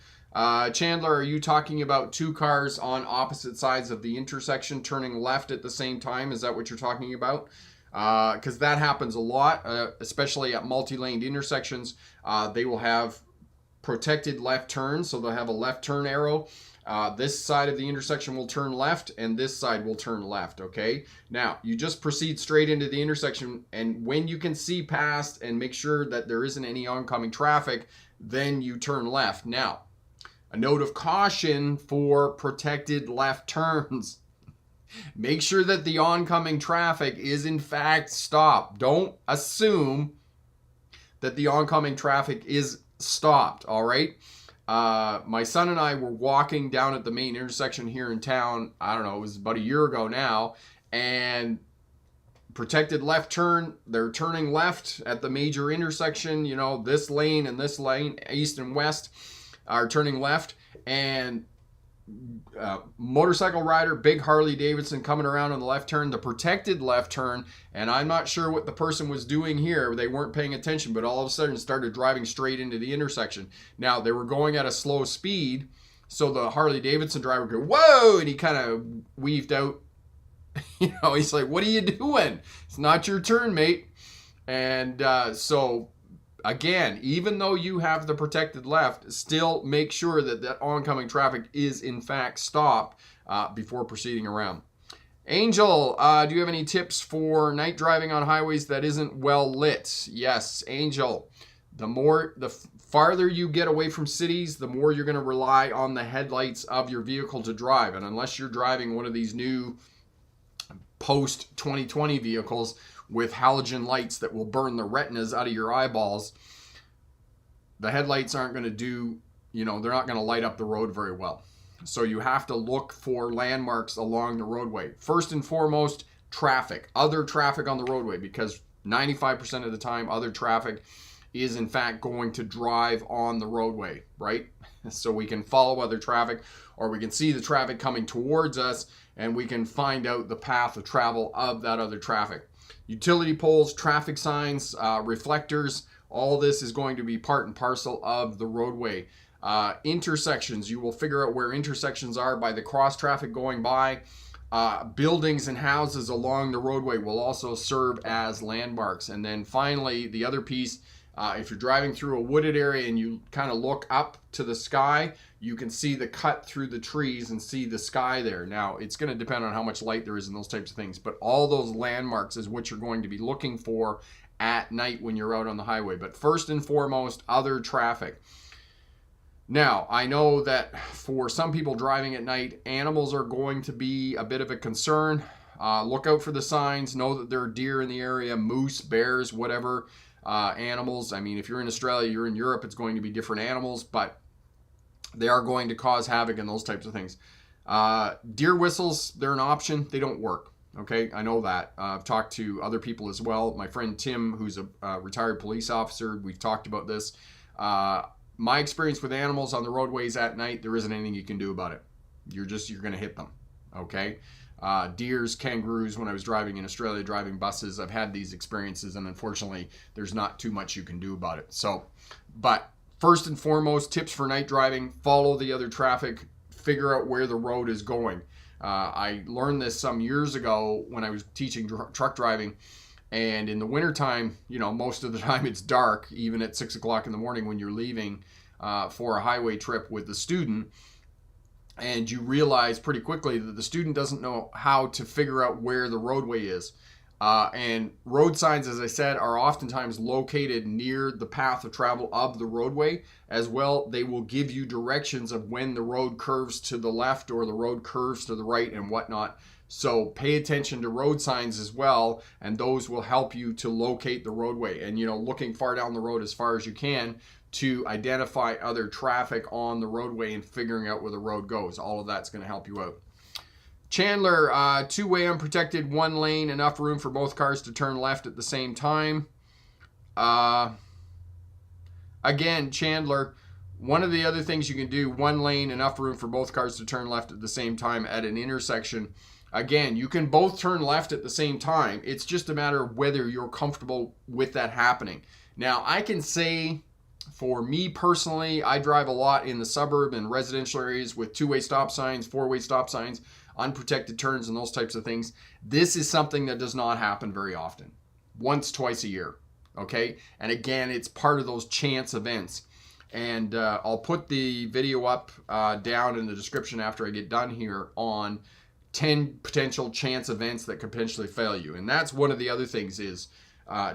Chandler, are you talking about 2 cars on opposite sides of the intersection turning left at the same time? Is that what you're talking about? Because that happens a lot, especially at multi-laned intersections. They will have protected left turns, so they'll have a left turn arrow. This side of the intersection will turn left, and this side will turn left, okay? Now, you just proceed straight into the intersection, and when you can see past and make sure that there isn't any oncoming traffic, then you turn left. Now, a note of caution for protected left turns. Make sure that the oncoming traffic is in fact stopped. Don't assume that the oncoming traffic is stopped, all right? My son and I were walking down at the main intersection here in town. I don't know, it was about a year ago now, and protected left turn, they're turning left at the major intersection. You know, this lane and this lane, east and west, are turning left, and motorcycle rider, big Harley Davidson coming around on the left turn, the protected left turn, and I'm not sure what the person was doing here. They weren't paying attention, but all of a sudden started driving straight into the intersection. Now, they were going at a slow speed, so the Harley Davidson driver go, whoa, and he kind of weaved out. You know, he's like, what are you doing? It's not your turn, mate. And so Again, even though you have the protected left, still make sure that that oncoming traffic is in fact stopped before proceeding around. Angel, do you have any tips for night driving on highways that isn't well lit? Yes, Angel. The farther you get away from cities, the more you're going to rely on the headlights of your vehicle to drive. And unless you're driving one of these new post 2020 vehicles with halogen lights that will burn the retinas out of your eyeballs, the headlights aren't going to do, they're not going to light up the road very well. So you have to look for landmarks along the roadway. First and foremost, traffic, other traffic on the roadway, because 95% of the time, other traffic is in fact going to drive on the roadway, right? So we can follow other traffic, or we can see the traffic coming towards us, and we can find out the path of travel of that other traffic. Utility poles, traffic signs, reflectors, all this is going to be part and parcel of the roadway. Intersections, you will figure out where intersections are by the cross traffic going by. Buildings and houses along the roadway will also serve as landmarks. And then finally, the other piece, if you're driving through a wooded area and you kind of look up to the sky, you can see the cut through the trees and see the sky there. Now, it's going to depend on how much light there is and those types of things, but all those landmarks is what you're going to be looking for at night when you're out on the highway. But first and foremost, other traffic. Now, I know that for some people driving at night, animals are going to be a bit of a concern. Look out for the signs. Know that there are deer in the area, moose, bears, whatever animals. I mean, if you're in Australia, you're in Europe, it's going to be different animals, but they are going to cause havoc and those types of things. Deer whistles, they're an option. They don't work. Okay, I know that. I've talked to other people as well. My friend Tim, who's a retired police officer, we've talked about this. My experience with animals on the roadways at night, there isn't anything you can do about it. You're going to hit them, okay? Deers, kangaroos, when I was driving in Australia, driving buses, I've had these experiences, and unfortunately, there's not too much you can do about it. So, but first and foremost, tips for night driving, follow the other traffic, figure out where the road is going. I learned this some years ago when I was teaching truck driving. And in the wintertime, most of the time it's dark, even at 6 o'clock in the morning when you're leaving for a highway trip with the student. And you realize pretty quickly that the student doesn't know how to figure out where the roadway is. And road signs, as I said, are oftentimes located near the path of travel of the roadway. As well, they will give you directions of when the road curves to the left or the road curves to the right and whatnot. So pay attention to road signs as well, and those will help you to locate the roadway. And, looking far down the road as far as you can to identify other traffic on the roadway and figuring out where the road goes. All of that's going to help you out. Chandler, two-way unprotected, one lane, enough room for both cars to turn left at the same time. Again, Chandler, one of the other things you can do, one lane, enough room for both cars to turn left at the same time at an intersection. Again, you can both turn left at the same time. It's just a matter of whether you're comfortable with that happening. Now, I can say for me personally, I drive a lot in the suburb and residential areas with two-way stop signs, four-way stop signs, unprotected turns, and those types of things. This is something that does not happen very often. Once, twice a year, okay? And again, it's part of those chance events. And I'll put the video up down in the description after I get done here on 10 potential chance events that could potentially fail you. And that's one of the other things is,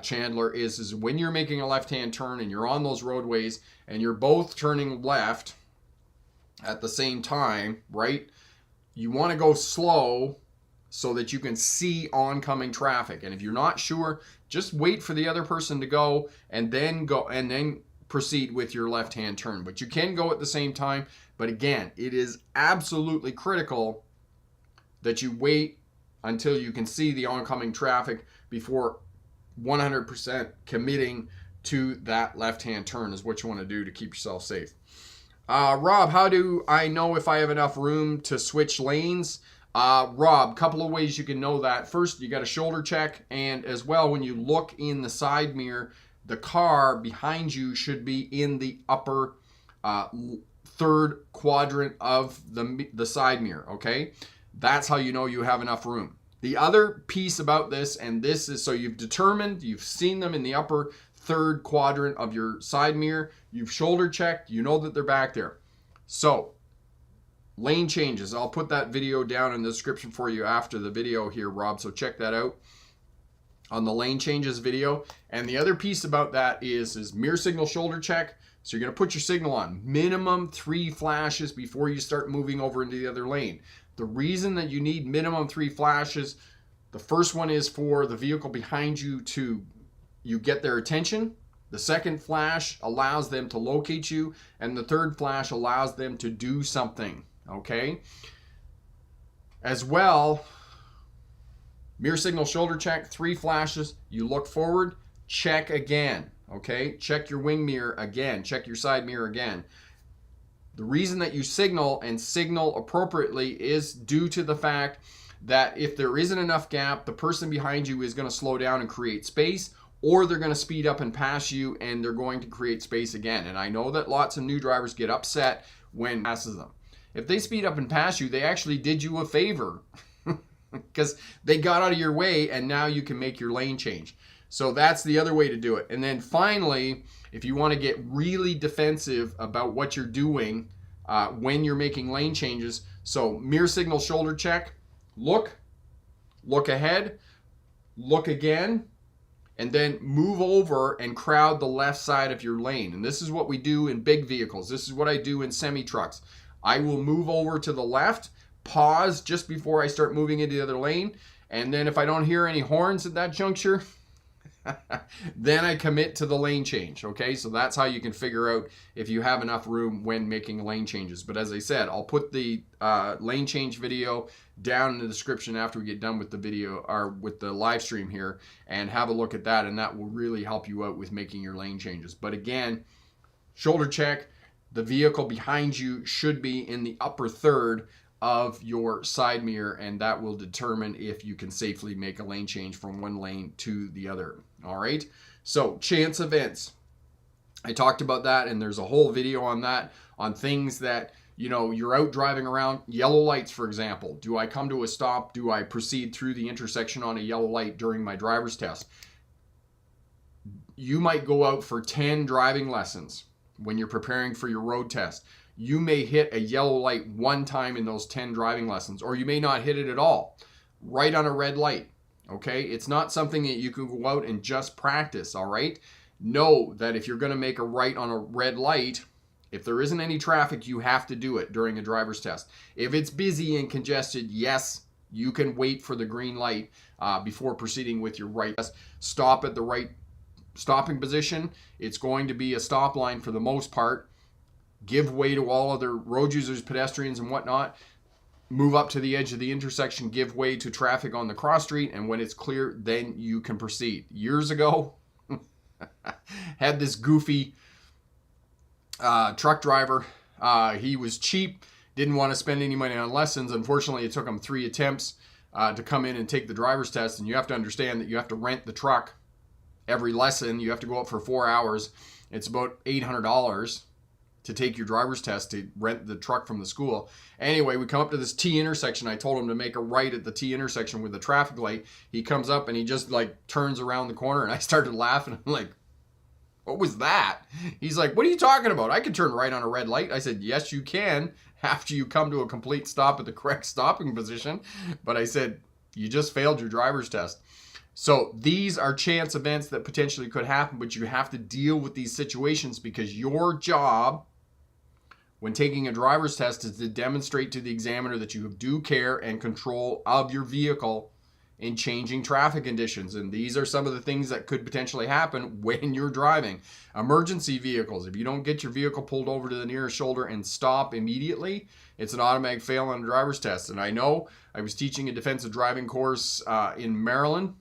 Chandler, is when you're making a left-hand turn and you're on those roadways and you're both turning left at the same time, right? You want to go slow so that you can see oncoming traffic. And if you're not sure, just wait for the other person to go and then proceed with your left-hand turn. But you can go at the same time. But again, it is absolutely critical that you wait until you can see the oncoming traffic before 100% committing to that left-hand turn is what you want to do to keep yourself safe. Rob, how do I know if I have enough room to switch lanes? Rob, couple of ways you can know that. First, you got a shoulder check, and as well, when you look in the side mirror, the car behind you should be in the upper third quadrant of the side mirror, okay? That's how you know you have enough room. The other piece about this, and this is so you've determined, you've seen them in the upper third quadrant of your side mirror. You've shoulder checked, you know that they're back there. So lane changes, I'll put that video down in the description for you after the video here, Rob, so check that out on the lane changes video. And the other piece about that is mirror signal shoulder check. So you're going to put your signal on minimum 3 flashes before you start moving over into the other lane. The reason that you need minimum 3 flashes, the first one is for the vehicle behind you to get their attention. The second flash allows them to locate you, and the third flash allows them to do something, okay? As well, mirror signal shoulder check, 3 flashes, you look forward, check again, okay? Check your wing mirror again, check your side mirror again. The reason that you signal and signal appropriately is due to the fact that if there isn't enough gap, the person behind you is going to slow down and create space, or they're going to speed up and pass you and they're going to create space again. And I know that lots of new drivers get upset when passes them. If they speed up and pass you, they actually did you a favor because they got out of your way and now you can make your lane change. So that's the other way to do it. And then finally, if you want to get really defensive about what you're doing when you're making lane changes, so mirror signal shoulder check, look ahead, look again, and then move over and crowd the left side of your lane. And this is what we do in big vehicles. This is what I do in semi-trucks. I will move over to the left, pause just before I start moving into the other lane, and then if I don't hear any horns at that juncture, then I commit to the lane change, okay? So that's how you can figure out if you have enough room when making lane changes. But as I said, I'll put the lane change video down in the description after we get done with the video or with the live stream here, and have a look at that, and that will really help you out with making your lane changes. But again, shoulder check, the vehicle behind you should be in the upper third of your side mirror, and that will determine if you can safely make a lane change from one lane to the other. All right, so chance events, I talked about that, and there's a whole video on that, on things that, you know, you're out driving around, yellow lights, for example. Do I come to a stop? Do I proceed through the intersection on a yellow light during my driver's test? You might go out for 10 driving lessons when you're preparing for your road test. You may hit a yellow light one time in those 10 driving lessons, or you may not hit it at all, right on a red light, okay? It's not something that you can go out and just practice, all right? Know that if you're gonna make a right on a red light, if there isn't any traffic, you have to do it during a driver's test. If it's busy and congested, yes, you can wait for the green light before proceeding with your right test. Stop at the right stopping position. It's going to be a stop line for the most part. Give way to all other road users, pedestrians, and whatnot. Move up to the edge of the intersection, give way to traffic on the cross street, and when it's clear, then you can proceed. Years ago, had this goofy truck driver. He was cheap, didn't want to spend any money on lessons. Unfortunately, it took him 3 attempts to come in and take the driver's test, and you have to understand that you have to rent the truck every lesson. You have to go up for 4 hours. It's about $800 to take your driver's test, to rent the truck from the school. Anyway, we come up to this T intersection. I told him to make a right at the T intersection with the traffic light. He comes up and he just like turns around the corner, and I started laughing. I'm like, what was that? He's like, what are you talking about? I can turn right on a red light. I said, yes, you can, after you come to a complete stop at the correct stopping position. But I said, you just failed your driver's test. So these are chance events that potentially could happen, but you have to deal with these situations, because your job when taking a driver's test is to demonstrate to the examiner that you have due care and control of your vehicle in changing traffic conditions. And these are some of the things that could potentially happen when you're driving. Emergency vehicles, if you don't get your vehicle pulled over to the nearest shoulder and stop immediately, it's an automatic fail on a driver's test. And I know I was teaching a defensive driving course in Maryland.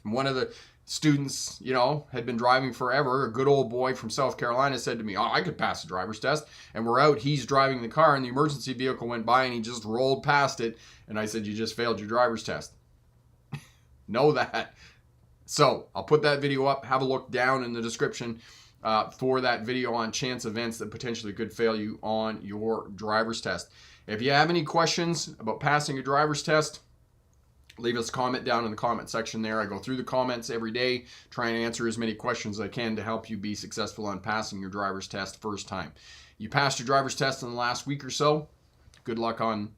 One of the students, you know, had been driving forever. A good old boy from South Carolina said to me, oh, I could pass the driver's test. And we're out, he's driving the car, and the emergency vehicle went by and he just rolled past it. And I said, you just failed your driver's test. Know that. So I'll put that video up. Have a look down in the description for that video on chance events that potentially could fail you on your driver's test. If you have any questions about passing a driver's test, leave us a comment down in the comment section there. I go through the comments every day, try and answer as many questions as I can to help you be successful on passing your driver's test first time. You passed your driver's test in the last week or so. Good luck on...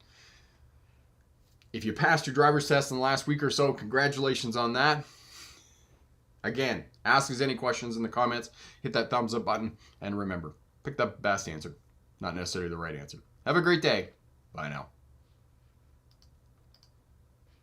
If you passed your driver's test in the last week or so, congratulations on that. Again, ask us any questions in the comments, hit that thumbs up button, and remember, pick the best answer, not necessarily the right answer. Have a great day. Bye now.